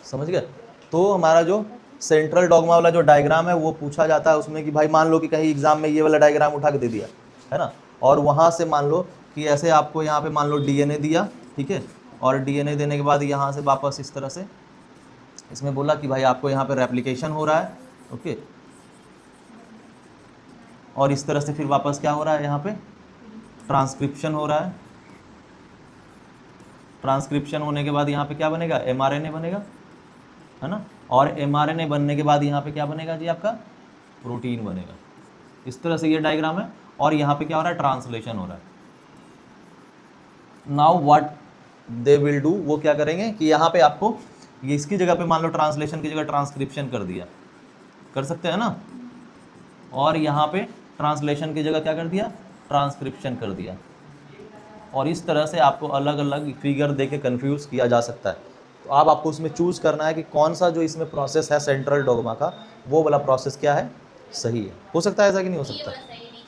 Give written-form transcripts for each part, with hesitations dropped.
समझ गए? तो हमारा जो सेंट्रल डॉगमा वाला जो डायग्राम है वो पूछा जाता है उसमें कि भाई मान लो कि कहीं एग्जाम में ये वाला डायग्राम उठा के दे दिया है ना, और वहाँ से मान लो कि ऐसे आपको यहाँ पे मान लो डीएनए दिया, ठीक है, और डीएनए देने के बाद यहाँ से वापस इस तरह से इसमें बोला कि भाई आपको यहाँ पे रेप्लिकेशन हो रहा है, ओके, और इस तरह से फिर वापस क्या हो रहा है, यहाँ पे ट्रांसक्रिप्शन हो रहा है। ट्रांसक्रिप्शन होने के बाद यहाँ पे क्या बनेगा, एमआरएनए बनेगा, है ना, और एमआरएनए बनने के बाद यहाँ पे क्या बनेगा जी, आपका प्रोटीन बनेगा। इस तरह से ये डायग्राम है, और यहाँ पे क्या हो रहा है, ट्रांसलेशन हो रहा है। Now what they will do, वो क्या करेंगे कि यहाँ पे आपको ये इसकी जगह पे मान लो ट्रांसलेशन की जगह ट्रांसक्रिप्शन कर दिया, कर सकते हैं ना, और यहाँ पे ट्रांसलेशन की जगह क्या कर दिया, ट्रांसक्रिप्शन कर दिया, और इस तरह से आपको अलग अलग फिगर देके कंफ्यूज किया जा सकता है। तो अब आपको उसमें चूज करना है कि कौन सा जो इसमें प्रोसेस है सेंट्रल डॉगमा का, वो वाला प्रोसेस क्या है, सही है। हो सकता है ऐसा कि नहीं हो सकता,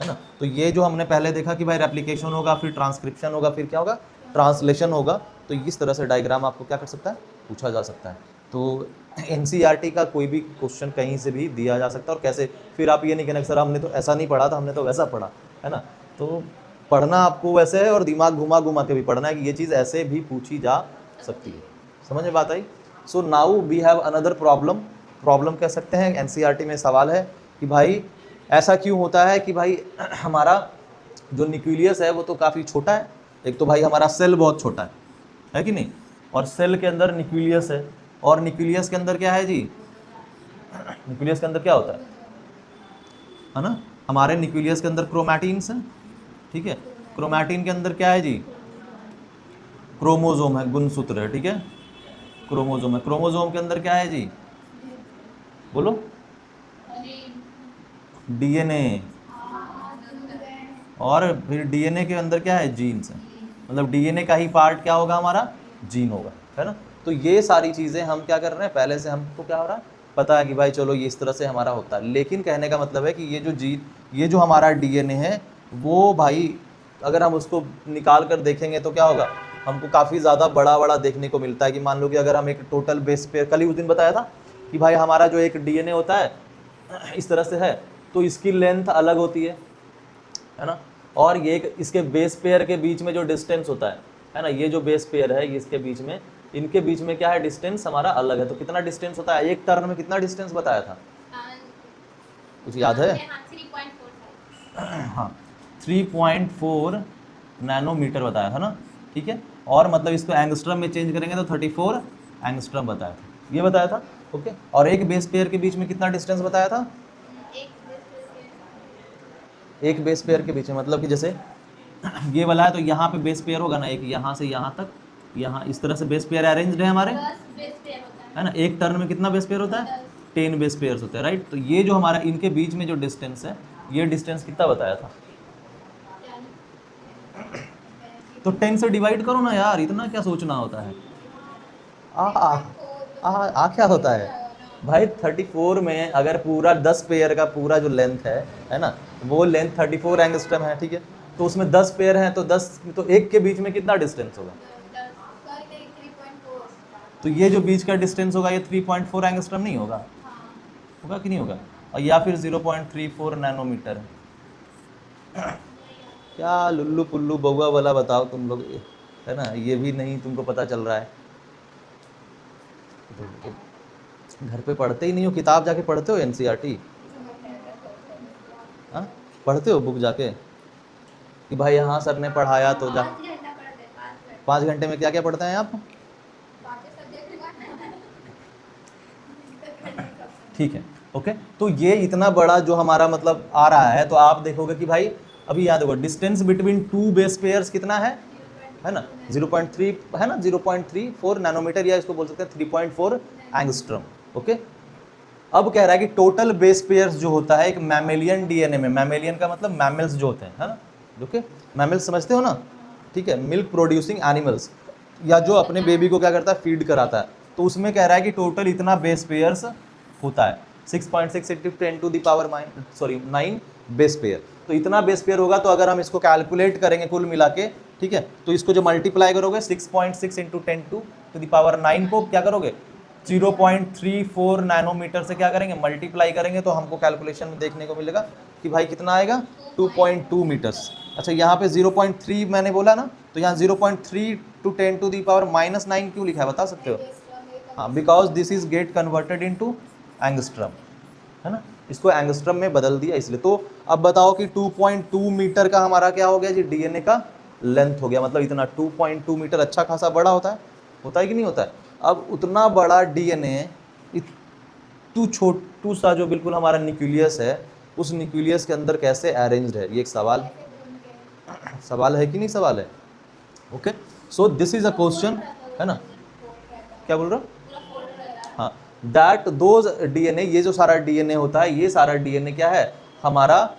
है ना। तो ये जो हमने पहले देखा कि भाई रेप्लिकेशन होगा, फिर ट्रांसक्रिप्शन होगा, फिर क्या होगा, ट्रांसलेशन होगा। तो इस तरह से डायग्राम आपको क्या कर सकता है, पूछा जा सकता है। तो एनसीईआरटी का कोई भी क्वेश्चन कहीं से भी दिया जा सकता है, और कैसे, फिर आप ये नहीं कहना सर हमने तो ऐसा नहीं पढ़ा था, हमने तो वैसा पढ़ा, है ना। तो पढ़ना आपको वैसे है, और दिमाग घुमा घुमा के भी पढ़ना है कि ये चीज़ ऐसे भी पूछी जा सकती है। समझ में बात आई? So now we have another problem कह सकते हैं। एनसीईआरटी में सवाल है कि भाई ऐसा क्यों होता है कि भाई हमारा जो न्यूक्लियस है वो तो काफ़ी छोटा है। एक तो भाई हमारा सेल बहुत छोटा है कि नहीं, और सेल के अंदर न्यूक्लियस है, और न्यूक्लियस के अंदर क्या है जी, न्यूक्लियस के अंदर क्या होता है ना, हमारे न्यूक्लियस के अंदर क्रोमैटिन्स हैं, ठीक है। क्रोमैटिन के अंदर क्या है जी, क्रोमोजोम है, गुणसूत्र है, ठीक है, क्रोमोजोम है। क्रोमोजोम के अंदर क्या है जी, बोलो, डीएनए, और फिर डीएनए के अंदर क्या है, जीन्स है। मतलब डीएनए का ही पार्ट क्या होगा, हमारा जीन होगा, है ना। तो ये सारी चीज़ें हम क्या कर रहे हैं, पहले से हमको क्या हो रहा है, पता है कि भाई चलो ये इस तरह से हमारा होता है। लेकिन कहने का मतलब है कि ये जो जीन, ये जो हमारा डीएनए है, वो भाई अगर हम उसको निकाल कर देखेंगे तो क्या होगा, हमको काफ़ी ज़्यादा बड़ा बड़ा देखने को मिलता है। कि मान लो कि अगर हम एक टोटल बेस पेयर, कल ही उस दिन बताया था कि भाई हमारा जो एक डीएनए होता है इस तरह से है, तो इसकी लेंथ अलग होती है ना, और ये इसके बेस पेयर के बीच में जो डिस्टेंस होता है ना, ये जो बेस पेयर है इसके बीच में, इनके बीच में क्या है, डिस्टेंस हमारा अलग है। तो कितना डिस्टेंस होता है, एक टर्न में कितना डिस्टेंस बताया था, कुछ याद है? हाँ, 3.4 नैनोमीटर बताया था ना, ठीक है। और मतलब इसको एंगस्ट्रम में चेंज करेंगे तो 34 एंगस्ट्रम बताया था, ये बताया था, ओके। और एक बेस पेयर के बीच में कितना डिस्टेंस बताया था, एक बेस पेयर के बीच में, मतलब कि जैसे ये वाला है तो यहाँ पे बेस पेयर होगा ना, एक यहाँ से यहाँ तक, यहाँ इस तरह से बेस पेयर अरेंज्ड है हमारे, है ना। एक टर्न में कितना बेस पेयर होता है, 10 बेस पेयर्स होते हैं, राइट। तो ये जो हमारा इनके बीच में जो डिस्टेंस है, ये डिस्टेंस कितना बताया था, तो 10 से डिवाइड करो ना यार, इतना क्या सोचना होता है। क्या होता है भाई, 34 में अगर पूरा 10 पेयर का पूरा जो लेंथ है ना, वो लेंथ 34 एंगस्ट्रम है, ठीक है। तो उसमें 10 पेयर हैं, तो 10, तो एक के बीच में कितना डिस्टेंस होगा, तो ये जो बीच का डिस्टेंस होगा ये 3.4 एंगस्ट्रम नहीं होगा, होगा कि नहीं होगा, और या फिर 0.34 नैनोमीटर है। क्या लुल्लू पुल्लू बउआ वाला बताओ तुम लोग, है ना, ये भी नहीं तुमको पता चल रहा है। घर पे पढ़ते ही नहीं हो, किताब जाके पढ़ते हो एनसीईआरटी, हाँ पढ़ते हो बुक जाके कि भाई हाँ सर ने पढ़ाया तो जा, 5 घंटे में क्या क्या पढ़ते हैं आप, ठीक है, ओके। तो ये इतना बड़ा जो हमारा मतलब आ रहा है, तो आप देखोगे कि भाई अभी याद होगा डिस्टेंस बिटवीन 2 बेस पेयर्स कितना है ना, 0.3 है ना, 0.34 नैनोमीटर, या इसको बोल सकते हैं 3.4 एंगस्ट्रम, ओके। अब कह रहा है कि टोटल बेस पेयर्स जो होता है एक मैमेलियन डीएनए में, मैमेलियन का मतलब मैमल्स जो होते हैं, है ना, ओके, मैमल्स समझते हो ना, ठीक है, मिल्क प्रोड्यूसिंग एनिमल्स, या जो अपने बेबी को क्या करता है, फीड कराता है। तो उसमें कह रहा है कि टोटल इतना बेस पेयर्स होता है, 6.6 × 10⁻⁹ 9 बेस पेयर। तो इतना बेस पेयर होगा, तो अगर हम इसको कैलकुलेट करेंगे कुल मिला के, ठीक है। तो इसको जो मल्टीप्लाई करोगे 6.6 इंटू 10⁻⁹ को क्या करोगे 0.34 नैनोमीटर से क्या करेंगे मल्टीप्लाई करेंगे, तो हमको कैलकुलेशन में देखने को मिलेगा कि भाई कितना आएगा 2.2 मीटर्स। अच्छा यहाँ पे 0.3 मैंने बोला ना, तो यहाँ 0.3 टू 10⁻⁹ क्यों लिखा है बता सकते हो? हाँ, because this is get converted into angstrom, है ना, इसको एंगस्ट्रम में बदल दिया इसलिए। तो अब बताओ कि 2.2 मीटर का हमारा क्या हो गया जी डीएनए का लेंथ हो गया, मतलब इतना 2.2 मीटर अच्छा खासा बड़ा होता है कि नहीं होता है। अब उतना बड़ा डीएनए तू छोटू सा जो बिल्कुल हमारा न्यूक्लियस है, उस न्यूक्लियस के अंदर कैसे अरेंज्ड है, ये एक सवाल है कि नहीं सवाल है। Okay, so this is a question, है ना, क्या बोल रहा हूँ, हाँ, दैट दोज डीएनए, ये जो सारा डीएनए होता है, ये सारा डीएनए क्या है हमारा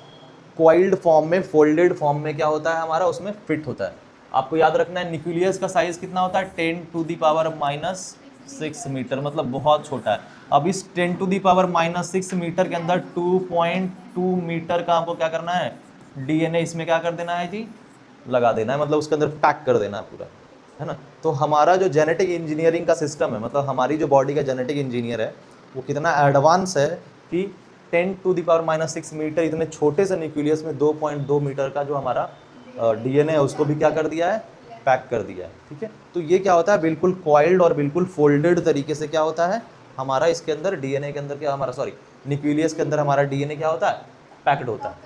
कॉइल्ड फॉर्म में, फोल्डेड फॉर्म में क्या होता है हमारा, उसमें फिट होता है। आपको याद रखना है न्यूक्लियस का साइज कितना होता है 10⁻⁻6 मीटर, मतलब बहुत छोटा है। अब इस 10⁻⁻6 मीटर के अंदर 2.2 मीटर का हमको क्या करना है डीएनए इसमें क्या कर देना है जी लगा देना है, मतलब उसके अंदर पैक कर देना है पूरा, है ना। तो हमारा जो जेनेटिक इंजीनियरिंग का सिस्टम है, मतलब हमारी जो बॉडी का जेनेटिक इंजीनियर है वो कितना एडवांस है कि 10⁻⁻6 मीटर इतने छोटे से न्यूक्लियस में 2.2 मीटर का जो हमारा डीएनए है उसको भी क्या कर दिया है पैक कर दिया है, ठीक है। तो ये क्या होता है बिल्कुल कॉइल्ड और बिल्कुल फोल्डेड तरीके से क्या होता है हमारा इसके अंदर डीएनए के अंदर क्या हमारा सॉरी न्यूक्लियस के अंदर हमारा डीएनए क्या होता है पैक्ड होता है।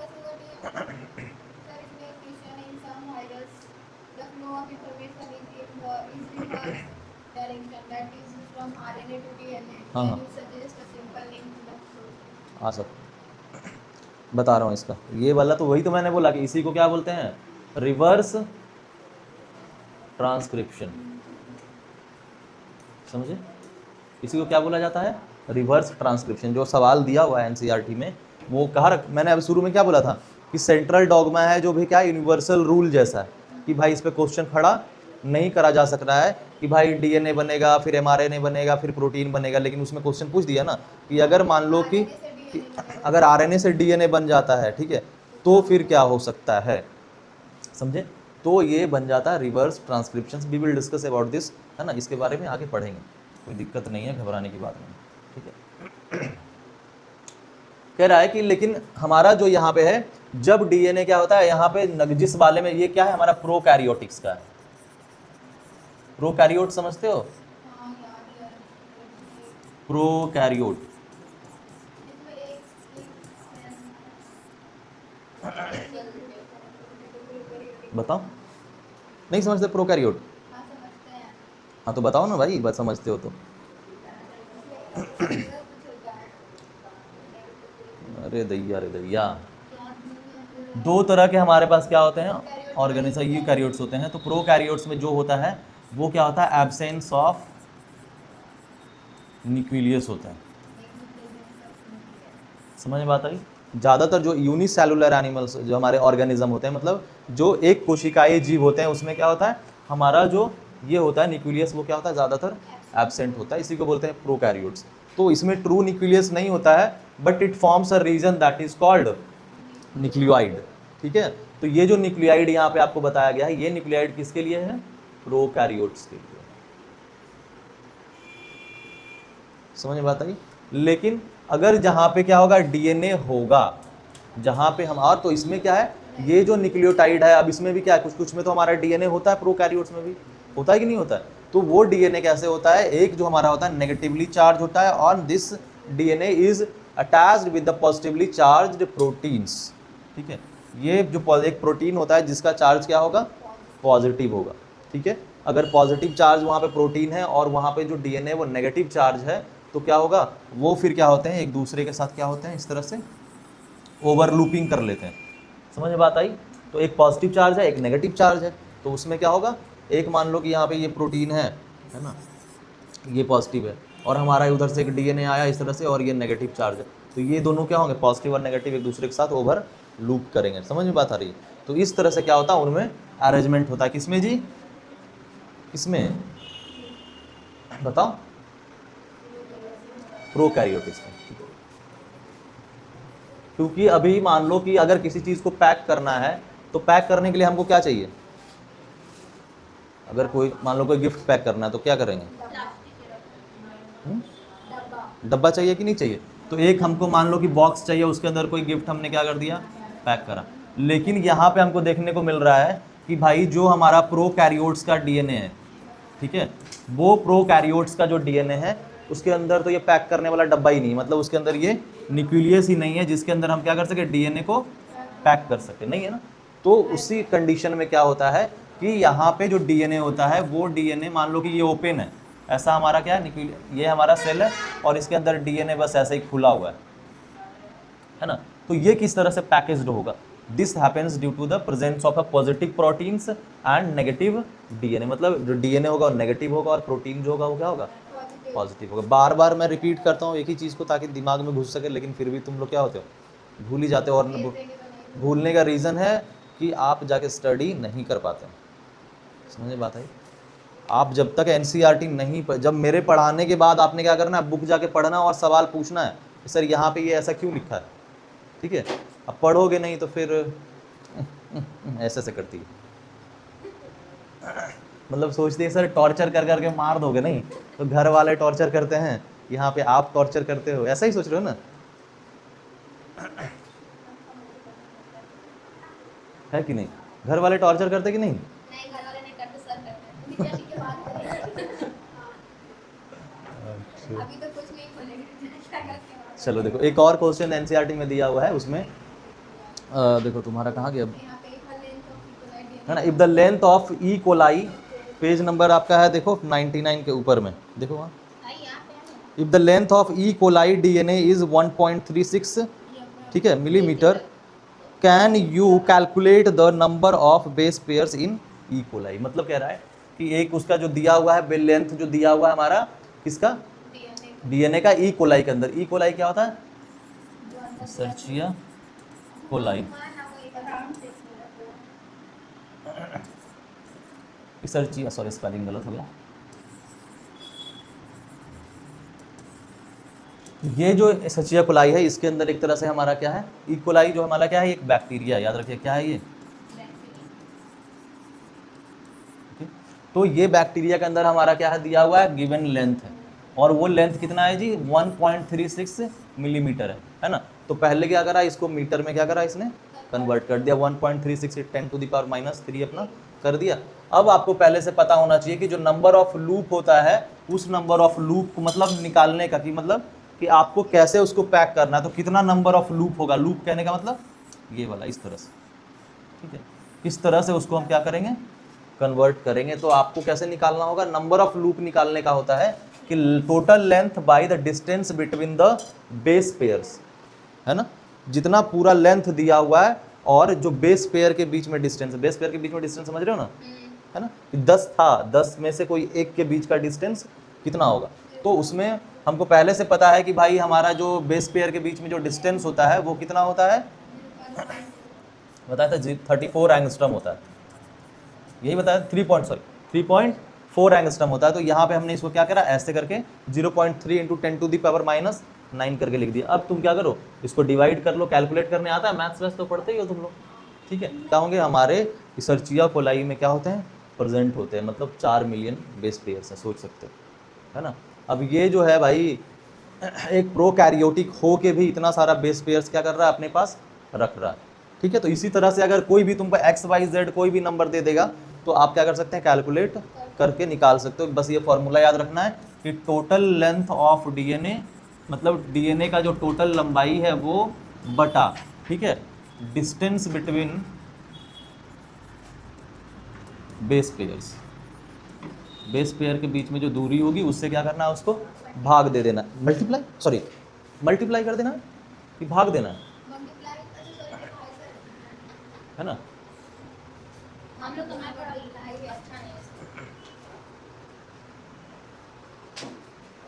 हाँ हाँ आ सकता, बता रहा हूँ इसका, ये वाला तो वही तो मैंने बोला कि इसी को क्या बोलते हैं रिवर्स ट्रांसक्रिप्शन, समझे, इसी को क्या बोला जाता है रिवर्स ट्रांसक्रिप्शन। जो सवाल दिया हुआ है एनसीईआरटी में वो मैंने अभी शुरू में क्या बोला था कि सेंट्रल डॉगमा है जो भी क्या यूनिवर्सल रूल जैसा है कि भाई इस पे क्वेश्चन खड़ा नहीं करा जा सक रहा है कि भाई डीएनए बनेगा फिर एमआरएनए बनेगा फिर प्रोटीन बनेगा, लेकिन उसमें क्वेश्चन पूछ दिया ना कि अगर मान लो कि अगर आरएनए से डीएनए बन जाता है, ठीक है, तो फिर क्या हो सकता है, समझे, तो ये बन जाता है reverse transcription. We will discuss about this, है ना, इसके बारे में आगे पढ़ेंगे, कोई दिक्कत नहीं है, घबराने की बात नहीं, ठीक है। कह रहा है कि लेकिन हमारा जो यहाँ पे है जब डीएनए क्या होता है यहाँ पे जिस वाले में ये क्या है हमारा प्रोकैरियोटिक्स का है, प्रोकैरियोट समझते हो, प्रोकैरियोट बताओ नहीं समझते प्रोकैरियोट, हाँ तो बताओ ना भाई बात समझते हो तो। अरे दैया दो तरह के हमारे पास क्या होते हैं ऑर्गेनिज्म, यूकैरियोट्स होते हैं। तो प्रोकैरियोट्स में जो होता है वो क्या होता है एब्सेंस ऑफ न्यूक्लियस होता है, समझ में बात आई। ज़्यादातर जो यूनिसेलुलर एनिमल्स जो हमारे ऑर्गेनिज्म होते हैं, मतलब जो एक कोशिकाएं जीव होते हैं, उसमें क्या होता है हमारा जो ये होता है न्यूक्लियस वो क्या होता है ज़्यादातर एब्सेंट होता है, इसी को बोलते हैं प्रोकैरियोट्स। तो इसमें ट्रू न्यूक्लियस नहीं होता है but it forms a region that is called nucleoid, ठीक है। तो ये जो न्यूक्लियोइड यहाँ पे आपको बताया गया है, ये न्यूक्लियोइड किसके लिए है प्रोकैरियोट्स के लिए, समझ में बात आई। लेकिन अगर जहाँ पे क्या होगा डीएनए होगा जहाँ पे हम, और तो इसमें क्या है ये जो न्यूक्लियोटाइड है, अब इसमें भी क्या है कुछ कुछ में तो हमारा डीएनए होता है, प्रोकैरियोट्स में भी होता है कि नहीं होता है। तो वो डीएनए कैसे होता है, एक जो हमारा होता है नेगेटिवली चार्ज होता है और this DNA is attached with the positively charged proteins, ठीक है। ये जो एक प्रोटीन होता है जिसका चार्ज क्या होगा पॉजिटिव होगा, ठीक है। अगर पॉजिटिव चार्ज वहाँ पे प्रोटीन है और वहाँ पे जो डीएनए वो नेगेटिव चार्ज है, तो क्या होगा वो फिर क्या होते हैं एक दूसरे के साथ क्या होते हैं इस तरह से ओवरलूपिंग कर लेते हैं, समझ में बात आई। तो एक पॉजिटिव चार्ज है एक नेगेटिव चार्ज है, तो उसमें क्या होगा एक मान लो कि यहाँ पे ये प्रोटीन है ना, ये पॉजिटिव है और हमारा उधर से एक डीएनए आया इस तरह से और ये नेगेटिव चार्ज है, तो ये दोनों क्या होंगे पॉजिटिव और नेगेटिव एक दूसरे के साथ ओवर लूप करेंगे, समझ में बात आ रही है। तो इस तरह से क्या होता है उनमें अरेंजमेंट होता है, किसमें जी किसमें बताओ प्रोकैरियोटिक्स में। क्योंकि अभी मान लो कि अगर किसी चीज़ को पैक करना है तो पैक करने के लिए हमको क्या चाहिए अगर कोई मान लो कोई गिफ्ट पैक करना है तो क्या करेंगे? डब्बा चाहिए कि नहीं चाहिए? तो एक हमको मान लो कि बॉक्स चाहिए, उसके अंदर कोई गिफ्ट हमने क्या कर दिया, पैक करा। लेकिन यहाँ पे हमको देखने को मिल रहा है कि भाई जो हमारा प्रोकैरियोट्स का डीएनए है, ठीक है, वो प्रोकैरियोट्स का जो डीएनए है उसके अंदर तो ये पैक करने वाला डब्बा ही नहीं, मतलब उसके अंदर ये न्यूक्लियस ही नहीं है जिसके अंदर हम क्या कर सके, डीएनए को पैक कर सके, नहीं है ना। तो उसी कंडीशन में क्या होता है कि यहाँ पे जो डीएनए होता है वो डीएनए मान लो कि ये ओपन है, ऐसा हमारा क्या है, ये हमारा सेल है और इसके अंदर डीएनए बस ऐसे ही खुला हुआ है ना। तो ये किस तरह से पैकेज्ड होगा? This happens due to the presence of a positive proteins and negative DNA, मतलब जो डीएनए होगा वो नेगेटिव होगा और प्रोटीन जो होगा वो क्या होगा, पॉजिटिव होगा। बार बार मैं रिपीट करता हूँ एक ही चीज़ को ताकि दिमाग में घुस सके, लेकिन फिर भी तुम लोग क्या होते हो, भूल ही जाते हो। और भूलने का रीज़न है कि आप जाके स्टडी नहीं कर पाते। समझे बात है? आप जब तक एनसीईआरटी नहीं जब मेरे पढ़ाने के बाद आपने क्या करना है, बुक जाके पढ़ना और सवाल पूछना है, सर यहाँ पे ये ऐसा क्यों लिखा है, ठीक है। अब पढ़ोगे नहीं तो फिर ऐसे ऐसे करती है, मतलब सोचती है सर टॉर्चर कर करके मार दोगे, नहीं तो घर वाले टॉर्चर करते हैं, यहाँ पे आप टॉर्चर करते हो, ऐसा ही सोच रहे हो ना, है कि नहीं? घर वाले टॉर्चर करते कि नहीं? घर वाले नहीं करते, सर करते हैं। अभी तो कुछ नहीं बोलेंगे। चलो देखो एक और क्वेश्चन एनसीईआरटी में दिया हुआ है, उसमें देखो तुम्हारा कहाँ गया है ना, if the length of E coli, page number आपका है देखो 99 के ऊपर में, देखो वहाँ, if the length of E coli DNA is 1.36, ठीक है, millimetre, can you calculate the number of base pairs in E coli. मतलब कह रहा है कि एक उसका जो दिया हुआ है लेंथ जो दिया हुआ है हमारा किसका, डीएनए का, ई कोलाई के अंदर। ई कोलाई क्या होता है? सर्चिया कोलाई, सर्चिया, सॉरी स्पेलिंग गलत हो गया। ये जो सर्चिया कोलाई है इसके अंदर एक तरह से हमारा क्या है, ई कोलाई जो हमारा क्या है, एक बैक्टीरिया, याद रखिए क्या है ये। तो ये बैक्टीरिया के अंदर हमारा क्या है, दिया हुआ है गिवन लेंथ है, और वो लेंथ कितना है जी, 1.36 मिलीमीटर है ना। तो पहले क्या करा, इसको मीटर में क्या करा, इसने कन्वर्ट कर दिया, 1.36 10⁻³ अपना कर दिया। अब आपको पहले से पता होना चाहिए कि जो नंबर ऑफ लूप होता है उस नंबर ऑफ लूप को मतलब निकालने का, कि मतलब कि आपको कैसे उसको पैक करना है, तो कितना नंबर ऑफ लूप होगा, लूप कहने का मतलब ये वाला, इस तरह से, ठीक है, इस तरह से उसको हम क्या करेंगे, कन्वर्ट करेंगे। तो आपको कैसे निकालना होगा, नंबर ऑफ लूप निकालने का होता है कि total length by the distance between the base pairs, है ना, जितना पूरा लेंथ दिया हुआ है और जो बेस पेयर के बीच में डिस्टेंस, बेस पेयर के बीच में डिस्टेंस समझ रहे हो ना, है ना, 10 था, 10 में से कोई एक के बीच का डिस्टेंस कितना होगा। तो उसमें हमको पहले से पता है कि भाई हमारा जो बेस पेयर के बीच में जो डिस्टेंस होता है वो कितना होता है, बताया था 34 एंगस्ट्रम होता है, यही बताया, 3.4 एंगस्ट्रम होता है। तो यहाँ पे हमने इसको क्या करा, ऐसे करके 0.3 × 10⁻⁹ करके लिख दिया। अब तुम क्या करो, इसको डिवाइड कर लो, कैलकुलेट करने आता है, मैथ्स वैस तो पढ़ते ही हो तुम लोग, ठीक है। क्या होंगे हमारे सर्चिया कोलाई में क्या होते हैं, प्रेजेंट होते हैं, मतलब 4 मिलियन बेस पेयर्स है, सोच सकते हो, है ना। अब ये जो है भाई एक प्रोकैरियोटिक हो के भी इतना सारा बेस पेयर्स क्या कर रहा है, अपने पास रख रहा है, ठीक है। तो इसी तरह से अगर कोई भी तुमको XYZ कोई भी नंबर दे देगा तो आप क्या कर सकते हैं, कैलकुलेट करके निकाल सकते हो। बस ये फॉर्मूला याद रखना है कि टोटल लेंथ ऑफ डीएनए, मतलब डीएनए का जो टोटल लंबाई है वो बटा, ठीक है, distance between base pairs, base pair के बीच में जो दूरी होगी उससे क्या करना है, उसको भाग दे देना, मल्टीप्लाई कर देना कि भाग देना है ना। हम लोग तो मैं पढ़ा लिखा है, अच्छा नहीं है,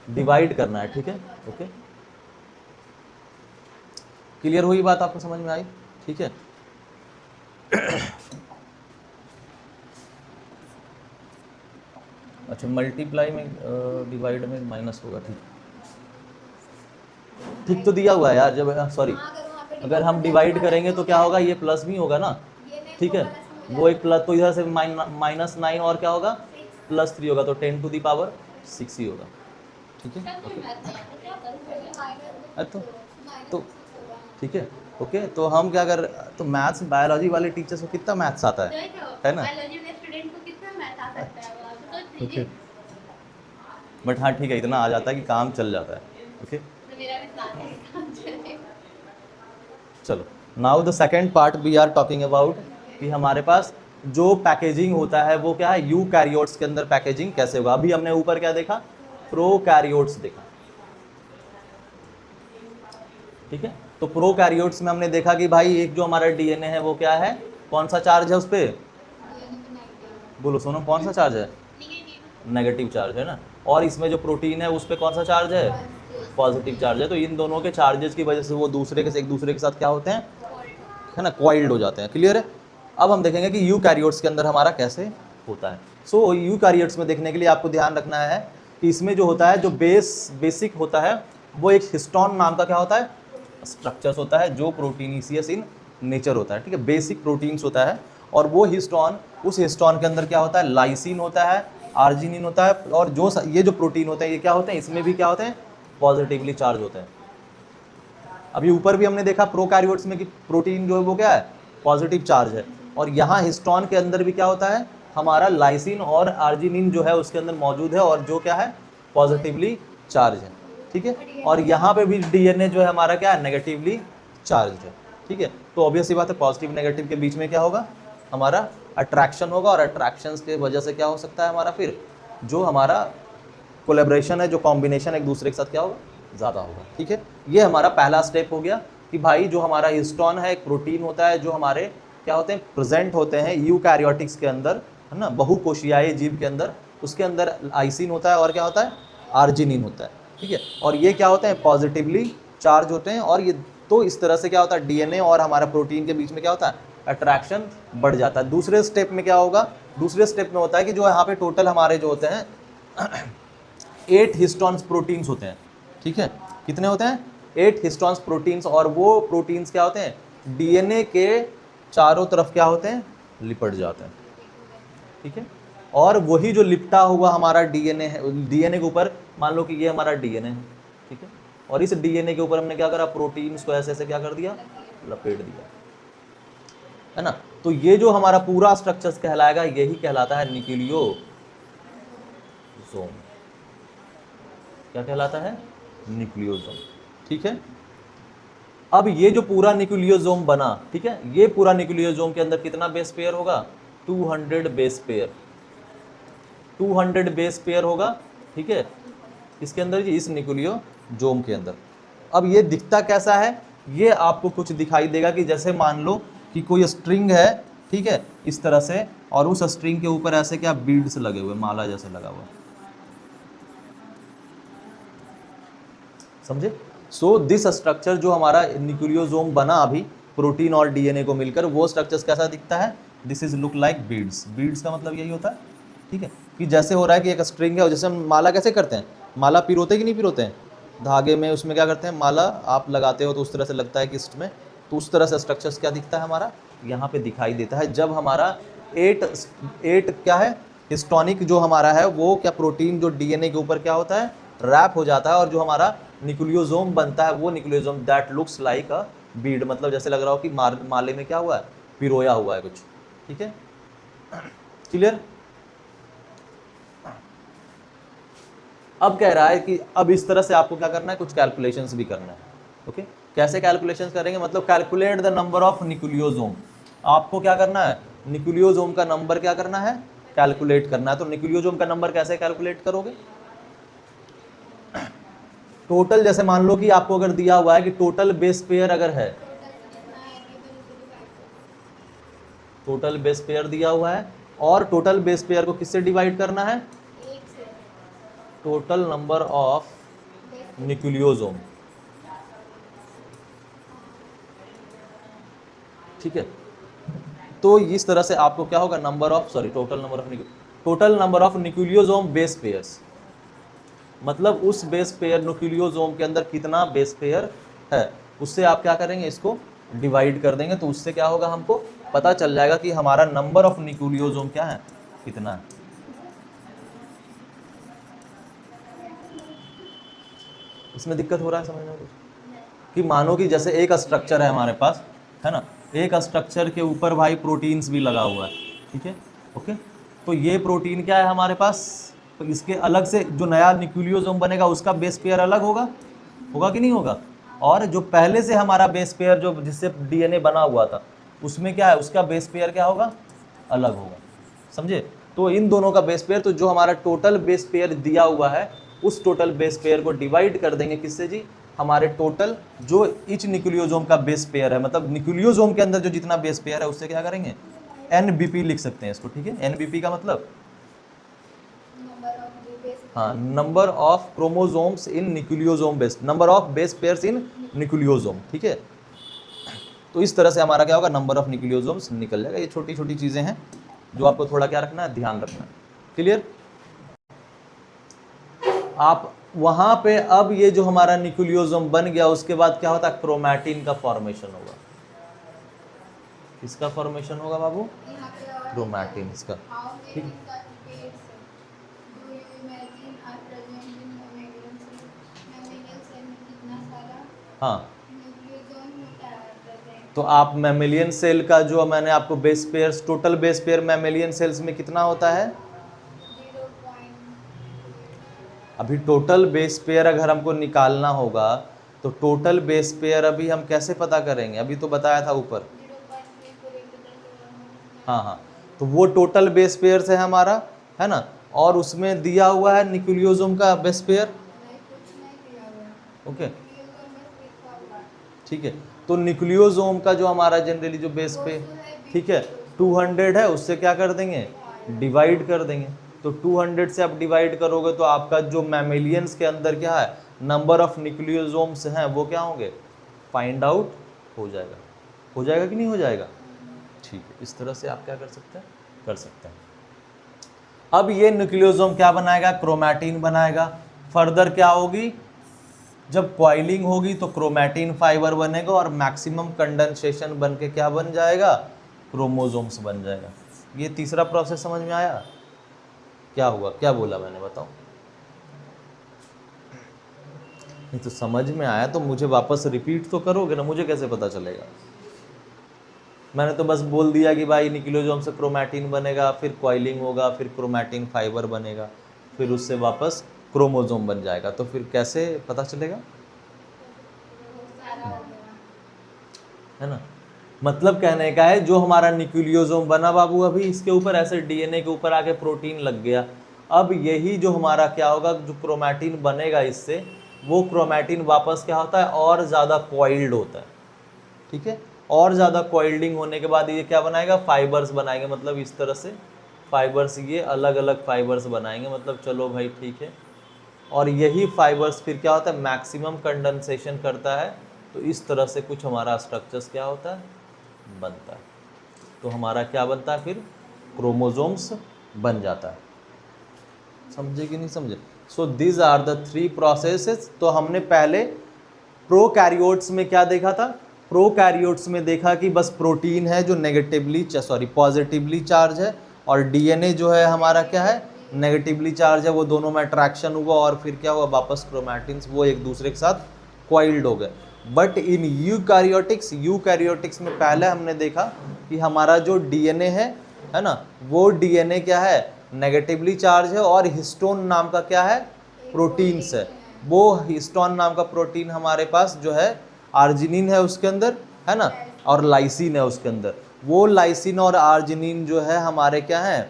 डिवाइड करना है, ठीक है, ओके, क्लियर हुई बात, आपको समझ में आई, ठीक है। अच्छा, मल्टीप्लाई में डिवाइड में माइनस होगा, ठीक तो दिया हुआ है यार, जब सॉरी अगर हम डिवाइड करेंगे तो क्या होगा, ये प्लस भी होगा ना, ठीक है, वो एक प्लस, तो इधर से -9 और क्या होगा प्लस 3 होगा तो 10 टू द पावर 6 ही होगा, ठीक है। सर कोई मैथ नहीं आता क्या करूँ? तो ठीक है, ओके। तो हम क्या कर, तो मैथ्स बायोलॉजी वाले टीचर्स को कितना मैथ्स आता है ना। बायोलॉजी में स्टूडेंट को कितना मैथ आ सकता है, वो आप सोच ओके, लीजिए। बट हाँ ठीक है, इतना आ जाता है कि काम चल जाता है, ओके। तो मेरा भी साथ है काम चले। चलो, now the second part we are talking about कि हमारे पास जो पैकेजिंग होता है वो क्या है, यूकैरियोट्स के अंदर पैकेजिंग कैसे होगा। अभी हमने ऊपर क्या देखा, प्रोकैरियोट्स देखा, ठीक है। तो प्रोकैरियोट्स में हमने देखा कि भाई एक जो हमारा डीएनए है वो क्या है, कौन सा चार्ज है उस पर, बोलो सोनो, कौन सा चार्ज है, नेगेटिव चार्ज है ना। और इसमें जो प्रोटीन है उस पर कौन सा चार्ज है, पॉजिटिव चार्ज है। तो इन दोनों के चार्जेस की वजह से वो एक दूसरे के साथ क्या होते हैं, है ना, कॉइल्ड हो जाते हैं, क्लियर है। अब हम देखेंगे कि यूकैरियोट्स के अंदर हमारा कैसे होता है। सो यूकैरियोट्स में देखने के लिए आपको ध्यान रखना है कि इसमें जो होता है, जो बेसिक होता है वो एक हिस्टोन नाम का क्या होता है, स्ट्रक्चर्स होता है जो प्रोटीनिशियस इन नेचर होता है, ठीक है। बेसिक प्रोटीन्स होता है और वो हिस्टोन, उस हिस्टोन के अंदर क्या होता है, लाइसिन होता है, आर्जिनिन होता है, और जो ये जो प्रोटीन होते हैं ये क्या होते हैं, इसमें भी क्या होते हैं, पॉजिटिवली चार्ज होते हैं। अभी ऊपर भी हमने देखा प्रोकैरियोट्स में कि प्रोटीन जो है वो क्या है, पॉजिटिव चार्ज है, और यहाँ हिस्टोन के अंदर भी क्या होता है, हमारा लाइसिन और आर्जिनिन जो है उसके अंदर मौजूद है और जो क्या है, पॉजिटिवली चार्ज है, ठीक है। और यहाँ पे भी डीएनए जो है हमारा क्या है, नेगेटिवली चार्ज है, ठीक है। तो ऑब्वियस सी बात है, पॉजिटिव नेगेटिव के बीच में क्या होगा, हमारा अट्रैक्शन होगा, और अट्रैक्शंस के वजह से क्या हो सकता है हमारा, फिर जो हमारा कोलैबोरेशन है, जो कॉम्बिनेशन एक दूसरे के साथ क्या होगा, ज़्यादा होगा, ठीक है। ये हमारा पहला स्टेप हो गया कि भाई जो हमारा हिस्टोन है एक प्रोटीन होता है जो हमारे क्या होते हैं, प्रेजेंट होते हैं यूकैरियोटिक्स के अंदर, है ना, बहुकोशिकीय जीव के अंदर। उसके अंदर लाइसिन होता है और क्या होता है, आर्जिनिन होता है, ठीक है। और ये क्या होते हैं, पॉजिटिवली चार्ज होते हैं। और ये तो इस तरह से क्या होता है, डीएनए और हमारा प्रोटीन के बीच में क्या होता है, अट्रैक्शन बढ़ जाता है। दूसरे स्टेप में क्या होगा, दूसरे स्टेप में होता है कि जो यहाँ पे टोटल हमारे जो होते हैं 8 हिस्टोन्स प्रोटीन्स होते हैं, ठीक है। कितने होते हैं, 8 हिस्टोन्स प्रोटीन्स। और वो प्रोटीन्स क्या होते हैं, डीएनए के चारों तरफ क्या होते हैं, लिपट जाते हैं, ठीक है। और वही जो लिपटा हुआ हमारा डीएनए है, डीएनए के ऊपर मान लो कि ये हमारा डीएनए है, ठीक है। और इस डीएनए के ऊपर हमने क्या करा, प्रोटीन्स को ऐसे ऐसे क्या कर दिया, लपेट दिया, है ना। तो ये जो हमारा पूरा स्ट्रक्चर्स कहलाएगा, यही कहलाता है न्यूक्लियोसोम। क्या कहलाता है, न्यूक्लियोसोम, ठीक है। अब ये जो पूरा न्यूक्लियोसोम बना, ठीक है, ये पूरा न्यूक्लियोसोम के अंदर कितना बेस पेयर होगा, 200 बेस पेयर, 200 बेस पेयर होगा, ठीक है, इसके अंदर जी, इस न्यूक्लियोसोम के अंदर। अब ये दिखता कैसा है, ये आपको कुछ दिखाई देगा कि जैसे मान लो कि कोई स्ट्रिंग है, ठीक है, इस तरह से, और उस स्ट्रिंग के ऊपर ऐसे क्या बीड्स लगे हुए, माला जैसे लगा हुआ, समझे। सो दिस स्ट्रक्चर जो हमारा न्यूक्लियोसोम बना अभी प्रोटीन और डीएनए को मिलकर, वो स्ट्रक्चर्स कैसा दिखता है, this is look like beads. Beads का मतलब यही होता है, ठीक है, कि जैसे हो रहा है कि एक स्ट्रिंग है, और जैसे हम माला कैसे करते हैं, माला पिरोते कि नहीं पिरोते हैं, धागे में, उसमें क्या करते हैं, माला आप लगाते हो तो उस तरह से लगता है कि इसमें, तो उस तरह से स्ट्रक्चर्स क्या दिखता है हमारा, यहाँ पे दिखाई देता है। जब हमारा 8 क्या है, हिस्टोनिक जो हमारा है वो क्या, प्रोटीन जो डीएनए के ऊपर क्या होता है, रैप हो जाता है, और जो हमारा न्यूक्लियोसोम बनता है वो न्यूक्लियोसोम दैट लुक्स लाइक अ बीड, मतलब जैसे लग रहा हो कि माले में क्या हुआ है, पिरोया हुआ है कुछ, ठीक है, क्लियर। अब कह रहा है कि अब इस तरह से आपको क्या करना है, कुछ कैलकुलेशंस भी करना है, ओके। कैसे कैलकुलेशंस करेंगे, मतलब calculate the number of nucleosome. आपको क्या करना है, न्यूक्लियोसोम का नंबर क्या करना है, कैलकुलेट करना है। तो न्यूक्लियोसोम का नंबर कैसे कैलकुलेट करोगे, टोटल, जैसे मान लो कि आपको अगर दिया हुआ है कि टोटल बेस पेयर अगर है, टोटल बेस पेयर दिया हुआ है, और टोटल बेस पेयर को किससे डिवाइड करना है, टोटल नंबर ऑफ न्यूक्लियोसोम, ठीक है। तो इस तरह से आपको क्या होगा, total number of nucleosome base pairs, मतलब उस बेस पेयर न्यूक्लियोसोम के अंदर कितना बेस पेयर है, उससे आप क्या करेंगे, इसको डिवाइड कर देंगे। तो उससे क्या होगा, हमको पता चल जाएगा कि हमारा नंबर ऑफ न्यूक्लियोसोम क्या है, कितना है, इसमें दिक्कत हो रहा है समझने में कुछ? कि मानो कि जैसे एक स्ट्रक्चर है हमारे पास, है ना, एक स्ट्रक्चर के ऊपर भाई प्रोटीन्स भी लगा हुआ है, ठीक है, ओके। तो ये प्रोटीन क्या है हमारे पास, तो इसके अलग से जो नया न्यूक्लियोसोम बनेगा उसका बेस पेयर अलग होगा, होगा कि नहीं होगा? और जो पहले से हमारा बेस पेयर जो जिससे डीएनए बना हुआ था उसमें क्या है, उसका बेस पेयर क्या होगा, अलग होगा, समझे? तो इन दोनों का बेस पेयर, तो जो हमारा टोटल बेस पेयर दिया हुआ है उस टोटल बेस पेयर को डिवाइड कर देंगे किससे जी, हमारे टोटल जो इच न्यूक्लियोसोम का बेस पेयर है, मतलब न्यूक्लियोसोम के अंदर जो जितना बेस पेयर है उससे क्या करेंगे, एनबीपी लिख सकते हैं इसको, ठीक है। एनबीपी का मतलब नंबर ऑफ द बेस हाँ, number of chromosomes in nucleosome base, number of base pairs in nucleosome, ठीक है। तो इस तरह से हमारा क्या होगा, नंबर ऑफ न्यूक्लियोसोम्स निकल जाएगा। ये छोटी छोटी चीजें हैं जो आपको थोड़ा क्या रखना है, ध्यान रखना है, क्लियर? आप वहां पे अब ये जो हमारा न्यूक्लियोसोम बन गया उसके बाद क्या होता है, क्रोमैटिन का फॉर्मेशन होगा। किसका फॉर्मेशन होगा बाबू, यहाँ पे और क्रोमैटिन इसका, हाउ ठीक। Many certificates do you imagine are present in mammalian cell? Mammalian cell में कितना सारा हाँ, न्यूक्लियोसोम होता है प्रेजेंट? तो आप मैमेलियन सेल का जो मैंने आपको base pairs, total base pair mammalian cells में कितना होता है, 0.0 अभी टोटल बेस पेयर अगर हमको निकालना होगा तो टोटल बेस पेयर अभी हम कैसे पता करेंगे, अभी तो बताया था ऊपर, 0.3 हाँ हाँ, तो वो टोटल बेस पेयर है हमारा, है ना, और उसमें दिया हुआ है न्यूक्लियोसोम का बेस पेयर, नहीं, कुछ नहीं दिया हुआ। ओके, न्यूक्लियोसोम में लिखा हुआ है। ठीक है। तो न्यूक्लियोसोम का जो हमारा जनरली जो बेस पे, ठीक है, 200 है, उससे क्या कर देंगे, डिवाइड कर देंगे। तो 200 से आप डिवाइड करोगे तो आपका जो मैमेलियंस के अंदर क्या है, नंबर ऑफ न्यूक्लियोसोम्स हैं वो क्या होंगे, फाइंड आउट हो जाएगा, हो जाएगा कि नहीं हो जाएगा, ठीक है। इस तरह से आप क्या कर सकते हैं, कर सकते हैं। अब ये न्यूक्लियोसोम क्या बनाएगा, क्रोमैटिन बनाएगा। फर्दर क्या होगी, जब कॉइलिंग होगी तो क्रोमैटिन फाइबर बनेगा और मैक्सिमम कंडेंसेशन बन के क्या बन जाएगा, क्रोमोसोम्स बन जाएगा। ये तीसरा प्रोसेस समझ में आया, क्या हुआ, क्या बोला मैंने, बताओ? नहीं तो समझ में आया तो मुझे वापस रिपीट तो करोगे ना, मुझे कैसे पता चलेगा? मैंने तो बस बोल दिया कि भाई न्यूक्लियोसोम से क्रोमैटिन बनेगा, फिर कॉइलिंग होगा, फिर क्रोमैटिन फाइबर बनेगा, फिर उससे वापस क्रोमोसोम बन जाएगा, तो फिर कैसे पता चलेगा, बहुत सारा हो गया। है ना? मतलब कहने का है जो हमारा न्यूक्लियोसोम बना बाबू, अभी इसके ऊपर ऐसे डीएनए के ऊपर आके प्रोटीन लग गया। अब यही जो हमारा क्या होगा, जो क्रोमैटिन बनेगा इससे, वो क्रोमैटिन वापस क्या होता है, और ज़्यादा कॉइल्ड होता है, ठीक है। और ज़्यादा कॉइल्डिंग होने के बाद ये क्या बनाएगा, फाइबर्स बनाएंगे, मतलब इस तरह से फाइबर्स, ये अलग अलग फाइबर्स बनाएंगे, मतलब चलो भाई ठीक है। और यही फाइबर्स फिर क्या होता है, मैक्सिमम कंडेंसेशन करता है, तो इस तरह से कुछ हमारा स्ट्रक्चर्स क्या होता है, बनता है। तो हमारा क्या बनता है, फिर क्रोमोसोम्स बन जाता है। समझे कि नहीं समझे? So this are the 3 processes. तो हमने पहले प्रोकैरियोट्स में क्या देखा था, प्रोकैरियोट्स में देखा कि बस प्रोटीन है जो पॉजिटिवली चार्ज है, और डीएनए जो है हमारा क्या है, नेगेटिवली चार्ज है, वो दोनों में अट्रैक्शन हुआ और फिर क्या हुआ, वापस क्रोमैटिन्स वो एक दूसरे के साथ कॉइल्ड हो गए। बट इन यूकैरियोटिक्स में पहले हमने देखा कि हमारा जो डीएनए है ना, वो डीएनए क्या है, नेगेटिवली चार्ज है, और हिस्टोन नाम का क्या है, प्रोटीन्स है। वो हिस्टोन नाम का प्रोटीन हमारे पास जो है, आर्जिनिन है उसके अंदर, है ना, और लाइसिन है उसके अंदर। वो लाइसिन और आर्जिनिन जो है हमारे क्या है,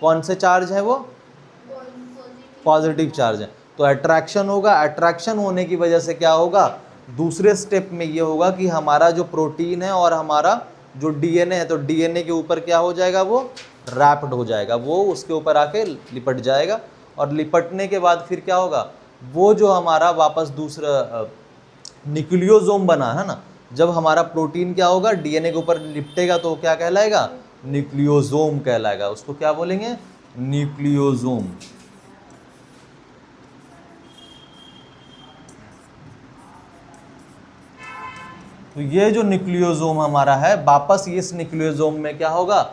कौन से चार्ज है, वो पॉजिटिव चार्ज है। तो अट्रैक्शन होगा, अट्रैक्शन होने की वजह से क्या होगा, दूसरे स्टेप में ये होगा कि हमारा जो प्रोटीन है और हमारा जो डीएनए है, तो डीएनए के ऊपर क्या हो जाएगा, वो रैप्ड हो जाएगा, वो उसके ऊपर आके लिपट जाएगा। और लिपटने के बाद फिर क्या होगा, वो जो हमारा वापस दूसरा न्यूक्लियोसोम बना है ना, जब हमारा प्रोटीन क्या होगा, डीएनए के ऊपर लिपटेगा तो क्या कहलाएगा, न्यूक्लियोसोम कहलाएगा। उसको क्या बोलेंगे, न्यूक्लियोसोम। तो ये जो न्यूक्लियोसोम हमारा है, वापस इस न्यूक्लियोसोम में क्या होगा,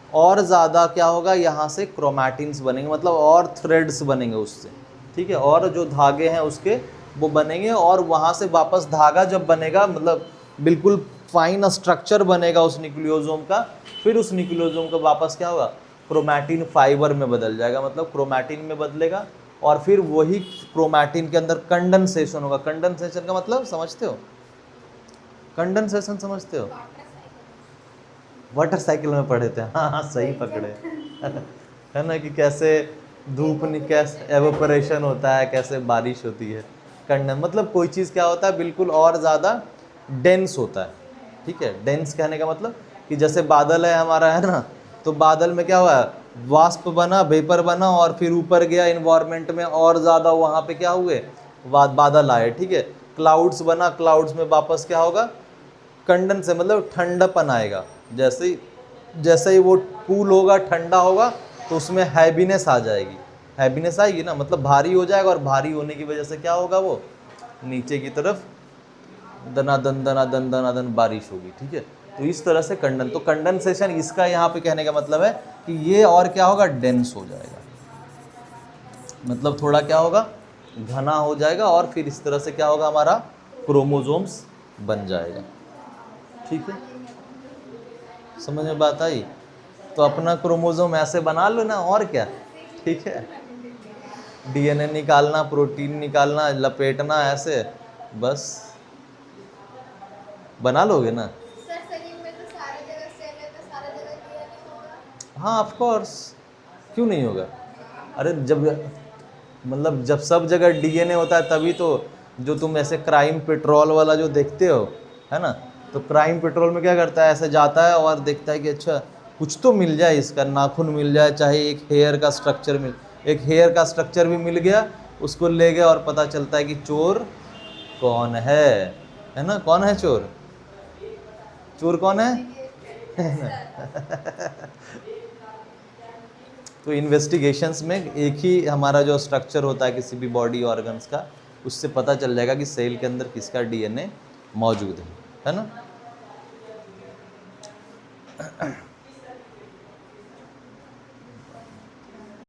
और ज़्यादा क्या होगा, यहाँ से क्रोमैटिन्स बनेंगे, मतलब और थ्रेड्स बनेंगे उससे, ठीक है, और जो धागे हैं उसके वो बनेंगे और वहाँ से वापस धागा जब बनेगा, मतलब बिल्कुल फाइन स्ट्रक्चर बनेगा उस न्यूक्लियोसोम का, फिर उस न्यूक्लियोसोम का वापस क्या होगा, क्रोमैटिन फाइबर में बदल जाएगा, मतलब क्रोमैटिन में बदलेगा और फिर वही क्रोमैटिन के अंदर कंडेंसेशन होगा। कंडेंसेशन का मतलब समझते हो? कंडेंसेशन समझते हो? वाटर साइकिल में पढ़े थे, हाँ हाँ सही पकड़े है ना, कि कैसे धूप कैसे एवोपरेशन होता है, कैसे बारिश होती है। कंडन मतलब कोई चीज़ क्या होता है, बिल्कुल और ज़्यादा डेंस होता है, ठीक है। डेंस कहने का मतलब कि जैसे बादल है हमारा, है ना, तो बादल में क्या हुआ है, वाष्प बना, वेपर बना और फिर ऊपर गया इन्वायरमेंट में और ज़्यादा वहाँ पे क्या हुए, बादल आए, ठीक है। क्लाउड्स बना, क्लाउड्स में वापस क्या होगा, कंडन से मतलब ठंडापन आएगा। जैसे ही वो कूल होगा, ठंडा होगा, तो उसमें हैवीनेस आ जाएगी। हैवीनेस आएगी ना, मतलब भारी हो जाएगा, और भारी होने की वजह से क्या होगा, वो नीचे की तरफ दनादन दनादन दनादन बारिश होगी, ठीक है। तो इस तरह से कंडन, तो कंडेंसेशन इसका यहाँ पे कहने का मतलब है कि ये और क्या होगा, डेंस हो जाएगा, मतलब थोड़ा क्या होगा, घना हो जाएगा, और फिर इस तरह से क्या होगा, हमारा क्रोमोसोम्स बन जाएगा, ठीक है। समझ में बात आई? तो अपना क्रोमोसोम ऐसे बना लो ना, और क्या, ठीक है। डीएनए निकालना, प्रोटीन निकालना, लपेटना, ऐसे बस बना लोगे ना। सर शरीर में तो सारा जगह सेल है, तो सारा जगह डीएनए होगा। हाँ ऑफ कोर्स, क्यों नहीं होगा। अरे जब मतलब जब सब जगह डीएनए होता है तभी तो, जो तुम ऐसे क्राइम पेट्रोल वाला जो देखते हो, है ना, तो क्राइम पेट्रोल में क्या करता है, ऐसे जाता है और देखता है कि अच्छा कुछ तो मिल जाए, इसका नाखून मिल जाए, चाहे एक हेयर का स्ट्रक्चर एक हेयर का स्ट्रक्चर भी मिल गया, उसको ले गया और पता चलता है कि चोर कौन है ना, कौन है चोर, चोर कौन है तो इन्वेस्टिगेशंस में एक ही हमारा जो स्ट्रक्चर होता है किसी भी बॉडी ऑर्गन्स का, उससे पता चल जाएगा कि सेल के अंदर किसका डीएनए मौजूद है ना।